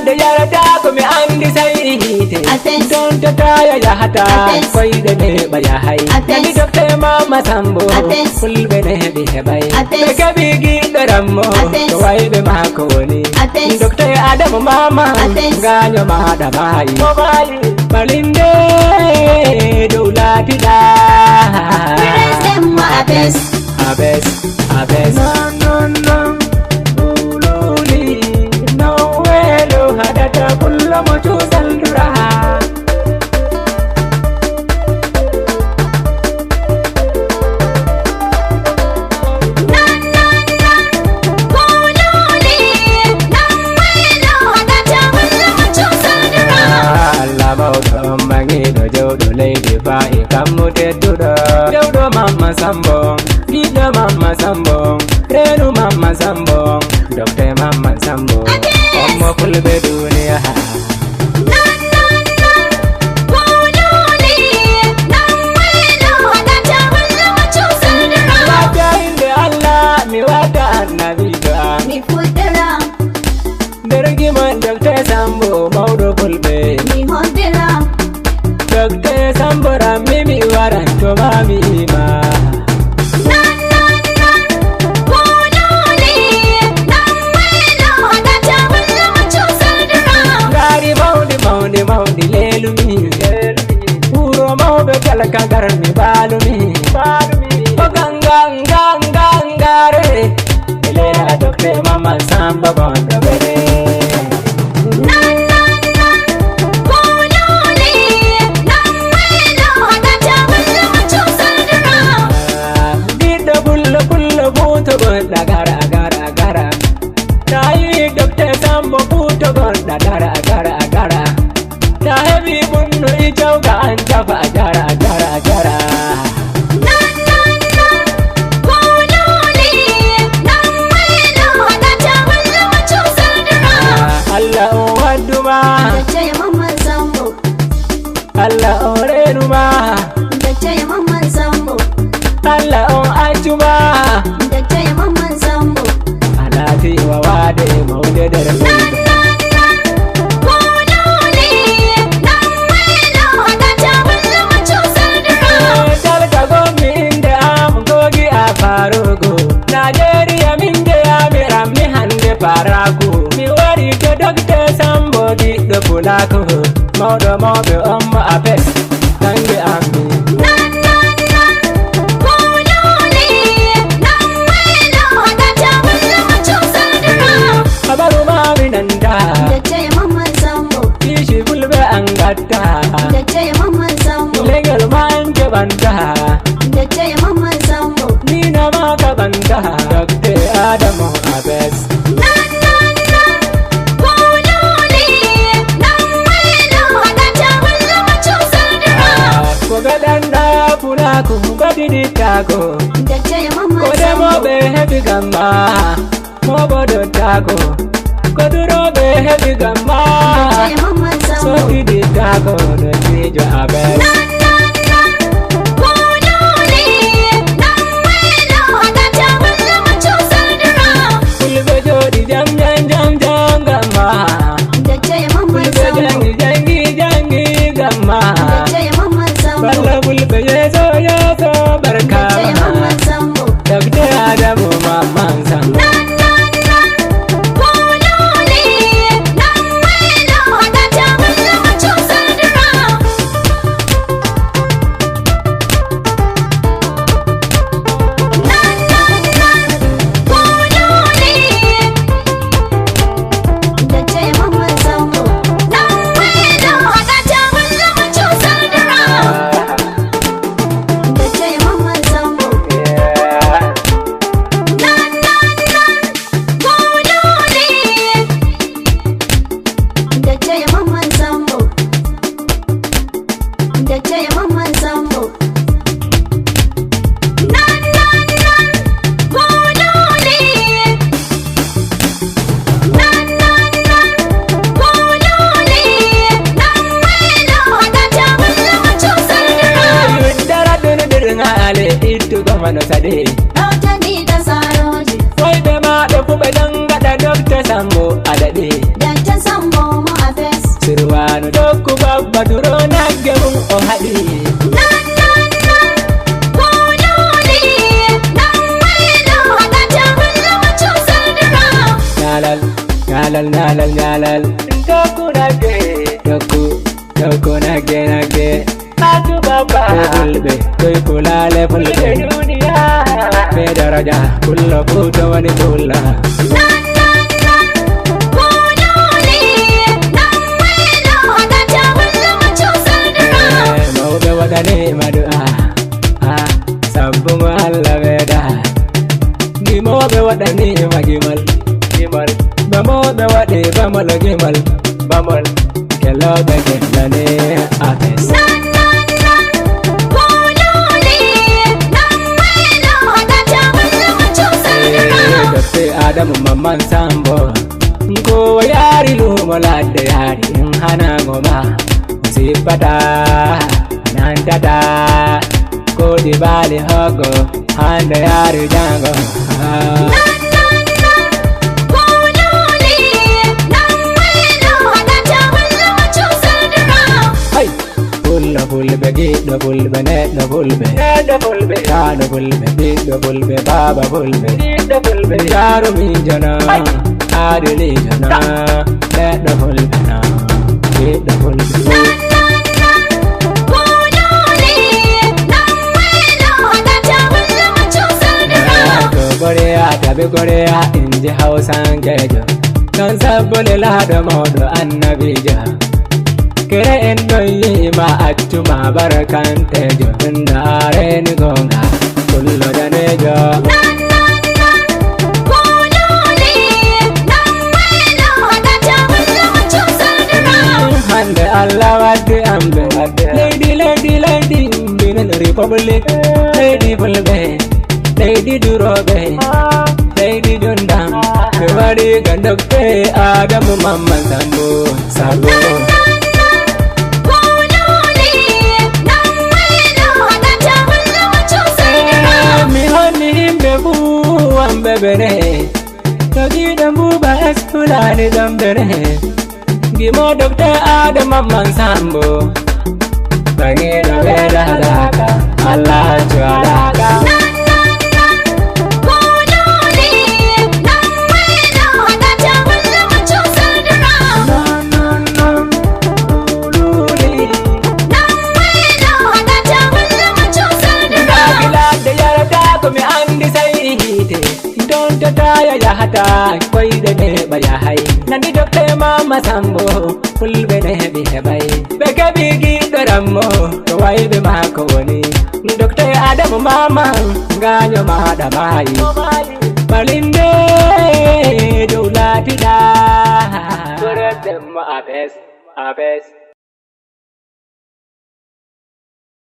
da yarda ko mi andi sai hite don ta taya ya hata koi da ne ba ya hai ni dokte mama sambo fulbe ne bi hebai be kabi gi darammo to wai be ma ko ni dokte adam mama ganyo ma da mai mobile balinde doulati da abes no no no ululi no welo hadata kullu mutusal duraha Bai kamu tetudo Jodo mama sambong Gida mama sambong Renu mama sambong Dokter mama sambong Omo kulbe dunia Wajah inde Allah mi wajah Nabi doa Mi putera Dergi man dokter sambo Maudo kulbe Mi hodera Dokter sambora mimi waranto mami ma Gari maundi lelu mi Uro maudo kala kangar mi balu mi Gangare Elena dokter mama samba bonda bere Agara Tayi dokter sambo puto gonda agara Tahebi bunno ijauga anjafa agara Allah o waduma Dace mamman sambo Allah o renuma Dace mamman sambo Allah o ajuma Dace mamman sambo Alati wa wade maude darbe Talka gomi inde am gogi afarugo Nigeria minde amira mi hande parago Mi wari to dokte sambo di do pulako Maudo maudo omma apes Tangi ammi Abaru mami nanda Dace mamman sambo Kishi fulbe angata Dace mamman sambo Legal manje banta Dace mamman sambo Nina maka banta Dokte Adamu Abes Kogadanda pulaku badidi tako Dace mamman Kode sambo mobe hebi gamba Mobodo tako Koduro be hebi gamba Dace mamman sambo So didi tako no tijo Abes Kulbe jodi jam gamba Dace mamman Kulbe sambo jangi gamba Dace mamman sambo Balla kulbe yeso barka Dace mamman sambo Dokte Adamu mamman sambo mano sade Dautani da saroji wai be ma da kuɓe dan gaɗa Dr. Sambo a daɗe Dr. Sambo maduro nagge mum o haɗi. Nyalal Doku nage Doku nage Aku baba Fulbe Koi kulale fulbe dunia Be daraja Kulla puto wani kulla Mau be wadani madua Sabungu alla beda Ni mau be wadani magimal Gimal Bamo be wadi bamal gimal Bamal Kelo be gelane Apes Dokte Adamu Mamman Sambo Ko yari lumalade yari hana ngoma Sipata Nantata Ko di bali hogo Handa yari jango Fulbe giddo fulbe neddo fulbe tano fulbe giddo fulbe baba fulbe yaro min jana adili jana neddo fulbe na giddo fulbe Tabi Korea inji Hausan kejo Don sabbole lado modo annabijo Kere en doyi ma attuma barakan tejo Ndare ni gonga kullo danejo Hande Allah wadde ambe Lady Binin Republic Lady Fulbe Lady Durobe Lady Dundam Kewadi gandokte Adamu Mamman Sambo Bebere Togi dambu bahas tulani dambere Gimo Dokter Adam Mamman Sambo Bangi beda daka Allah jualaka Taya ya hata koi de ne baya hai nandi dokte Mama Sambo fulbe ne bi hebai be gabi gi daramo to wai be ma ko woni dokte Adam Mama ganyo ma da mai balinde dulati da kurat ma abes